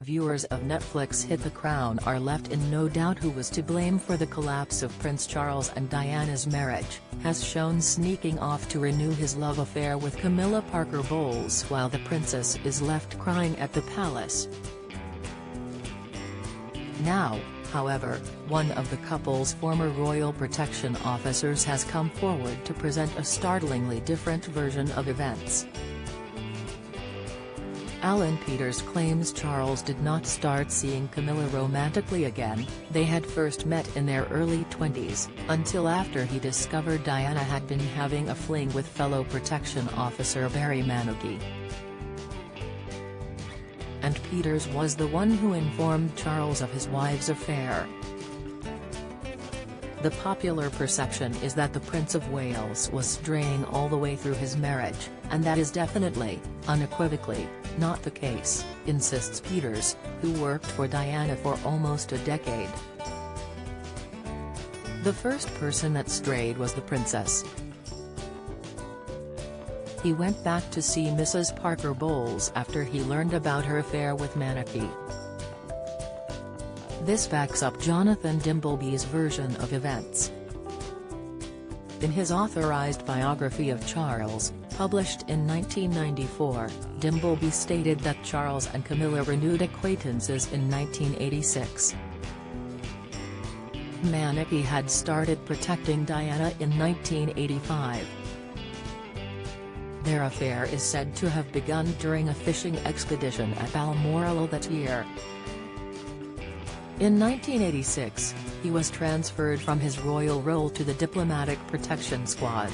Viewers of Netflix hit The Crown are left in no doubt who was to blame for the collapse of Prince Charles and Diana's marriage, has shown sneaking off to renew his love affair with Camilla Parker Bowles while the princess is left crying at the palace. Now, however, one of the couple's former royal protection officers has come forward to present a startlingly different version of events. Alan Peters claims Charles did not start seeing Camilla romantically again, they had first met in their early 20s, until after he discovered Diana had been having a fling with fellow protection officer Barry Manoogy. And Peters was the one who informed Charles of his wife's affair. The popular perception is that the Prince of Wales was straying all the way through his marriage, and that is definitely, unequivocally, not the case, insists Peters, who worked for Diana for almost a decade. The first person that strayed was the princess. He went back to see Mrs. Parker Bowles after he learned about her affair with Manoogy. This backs up Jonathan Dimbleby's version of events. In his authorized biography of Charles, published in 1994, Dimbleby stated that Charles and Camilla renewed acquaintances in 1986. Manoogy had started protecting Diana in 1985. Their affair is said to have begun during a fishing expedition at Balmoral that year. In 1986, he was transferred from his royal role to the Diplomatic Protection Squad.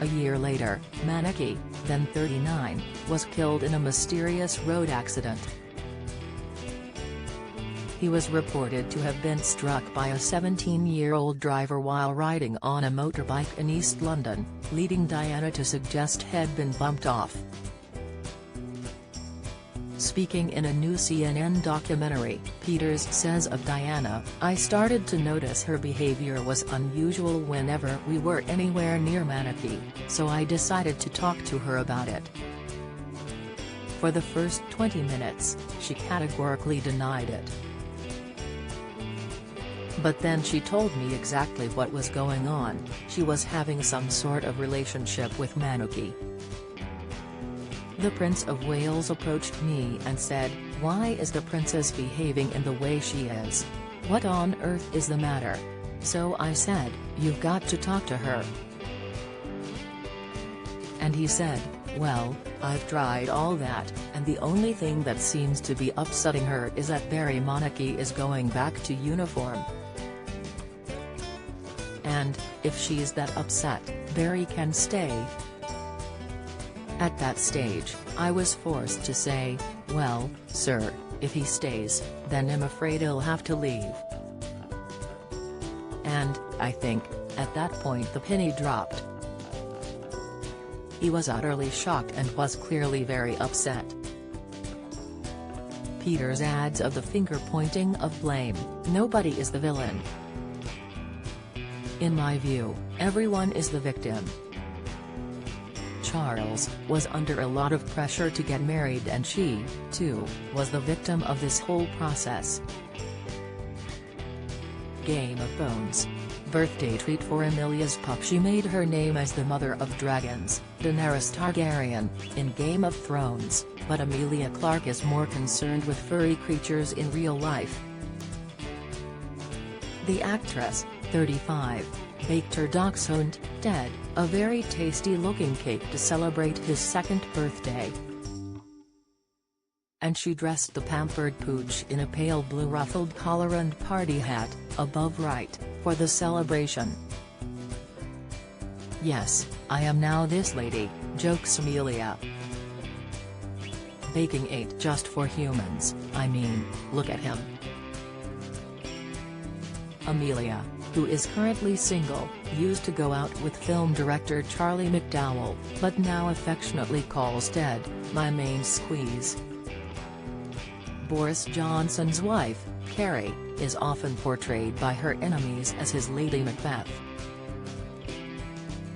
A year later, Manoogy, then 39, was killed in a mysterious road accident. He was reported to have been struck by a 17-year-old driver while riding on a motorbike in East London, leading Diana to suggest he'd been bumped off. Speaking in a new CNN documentary, Peters says of Diana, "I started to notice her behavior was unusual whenever we were anywhere near Manoogy, so I decided to talk to her about it. For the first 20 minutes, she categorically denied it. But then she told me exactly what was going on, she was having some sort of relationship with Manoogy. The Prince of Wales approached me and said, 'Why is the princess behaving in the way she is? What on earth is the matter?' So I said, 'You've got to talk to her.' And he said, 'Well, I've tried all that, and the only thing that seems to be upsetting her is that Barry Manoogy is going back to uniform. And, if she's that upset, Barry can stay.' At that stage, I was forced to say, 'Well, sir, if he stays, then I'm afraid he'll have to leave.' And, I think, at that point the penny dropped. He was utterly shocked and was clearly very upset." Peters adds of the finger-pointing of blame, "Nobody is the villain. In my view, everyone is the victim. Charles was under a lot of pressure to get married and she, too, was the victim of this whole process." Game of Thrones. Birthday treat for Emilia's pup. She made her name as the mother of dragons, Daenerys Targaryen, in Game of Thrones, but Emilia Clarke is more concerned with furry creatures in real life. The actress, 35, baked her dachshund, Ted, a very tasty-looking cake to celebrate his second birthday. And she dressed the pampered pooch in a pale blue ruffled collar and party hat, above right, for the celebration. "Yes, I am now this lady," jokes Emilia. "Baking ain't just for humans, I mean, look at him." Emilia, who is currently single, used to go out with film director Charlie McDowell, but now affectionately calls Ted, "my main squeeze." Boris Johnson's wife, Carrie, is often portrayed by her enemies as his Lady Macbeth.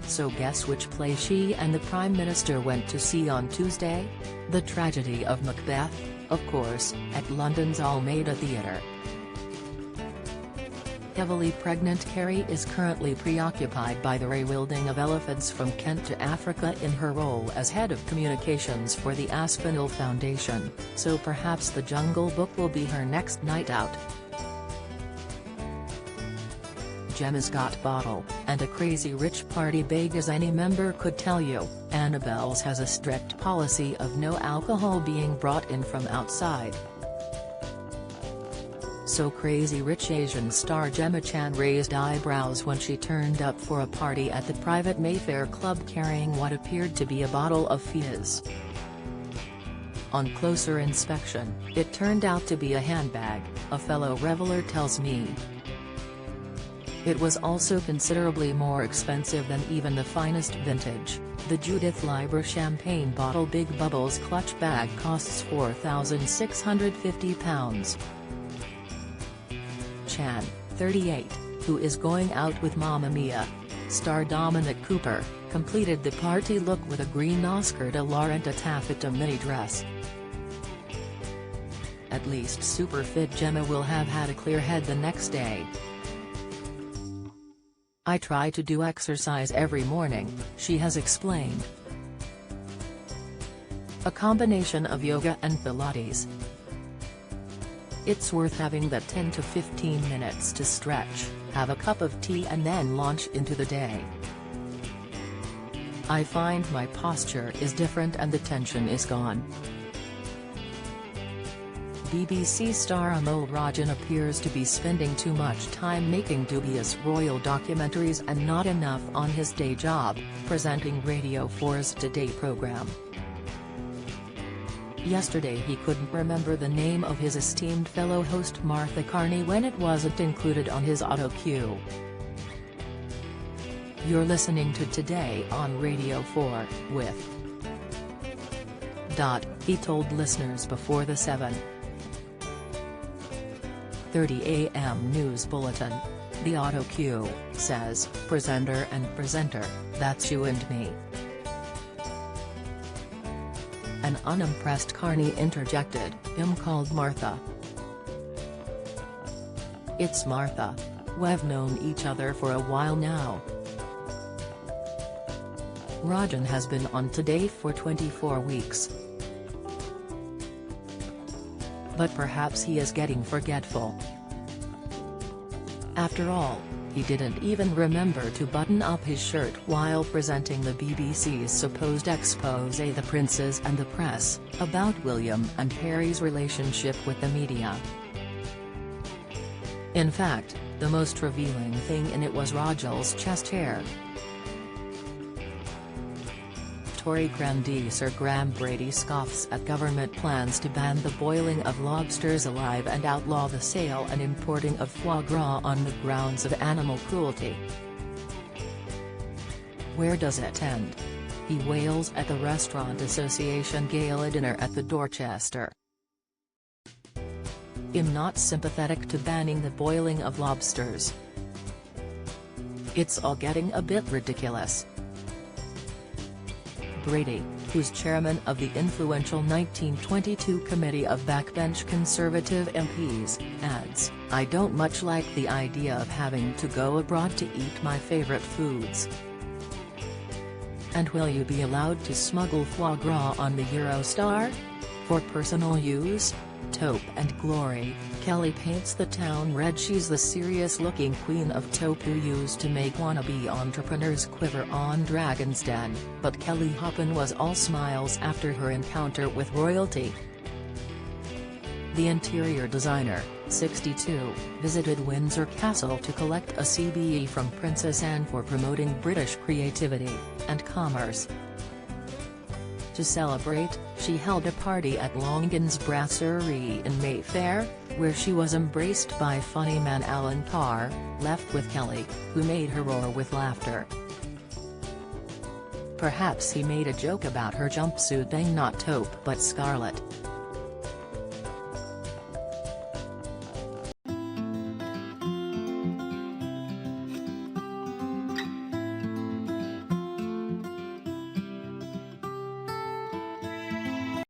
So guess which play she and the Prime Minister went to see on Tuesday? The tragedy of Macbeth, of course, at London's Almeida Theatre. Heavily pregnant Carrie is currently preoccupied by the rewilding of elephants from Kent to Africa in her role as head of communications for the Aspinall Foundation, so perhaps the Jungle Book will be her next night out. Gemma's got bottle, and a crazy rich party bag as any member could tell you. Annabelle's has a strict policy of no alcohol being brought in from outside. So crazy rich Asian star Gemma Chan raised eyebrows when she turned up for a party at the private Mayfair club carrying what appeared to be a bottle of fizz. On closer inspection, it turned out to be a handbag, a fellow reveller tells me. It was also considerably more expensive than even the finest vintage. The Judith Leiber champagne bottle Big Bubbles clutch bag costs £4,650. Chan, 38, who is going out with Mamma Mia star Dominic Cooper, completed the party look with a green Oscar de la Renta taffeta mini dress. At least super fit Gemma will have had a clear head the next day. I try to do exercise every morning, she has explained. A combination of yoga and Pilates. It's worth having that 10 to 15 minutes to stretch, have a cup of tea and then launch into the day. I find my posture is different and the tension is gone. BBC star Amol Rajan appears to be spending too much time making dubious royal documentaries and not enough on his day job, presenting Radio 4's Today program. Yesterday he couldn't remember the name of his esteemed fellow host Martha Carney when it wasn't included on his auto cue. You're listening to Today on Radio 4, with he told listeners before the 7:30 a.m. news bulletin. The auto cue says, presenter and presenter, that's you and me. An unimpressed Carney interjected, called Martha. It's Martha. We've known each other for a while now. Rajan has been on Today for 24 weeks. But perhaps he is getting forgetful. After all, he didn't even remember to button up his shirt while presenting the BBC's supposed exposé The Princes and the Press, about William and Harry's relationship with the media. In fact, the most revealing thing in it was Rajal's chest hair. Tory grandee Sir Graham Brady scoffs at government plans to ban the boiling of lobsters alive and outlaw the sale and importing of foie gras on the grounds of animal cruelty. Where does it end? He wails at the Restaurant Association gala dinner at the Dorchester. I'm not sympathetic to banning the boiling of lobsters. It's all getting a bit ridiculous. Brady, who's chairman of the influential 1922 Committee of Backbench Conservative MPs, adds, I don't much like the idea of having to go abroad to eat my favourite foods. And will you be allowed to smuggle foie gras on the Eurostar? For personal use? Taupe and glory, Kelly paints the town red. She's the serious-looking queen of taupe who used to make wannabe entrepreneurs quiver on Dragon's Den, but Kelly Hoppen was all smiles after her encounter with royalty. The interior designer, 62, visited Windsor Castle to collect a CBE from Princess Anne for promoting British creativity and commerce. To celebrate, she held a party at Longins Brasserie in Mayfair, where she was embraced by funny man Alan Parr, left with Kelly, who made her roar with laughter. Perhaps he made a joke about her jumpsuit being not taupe but scarlet.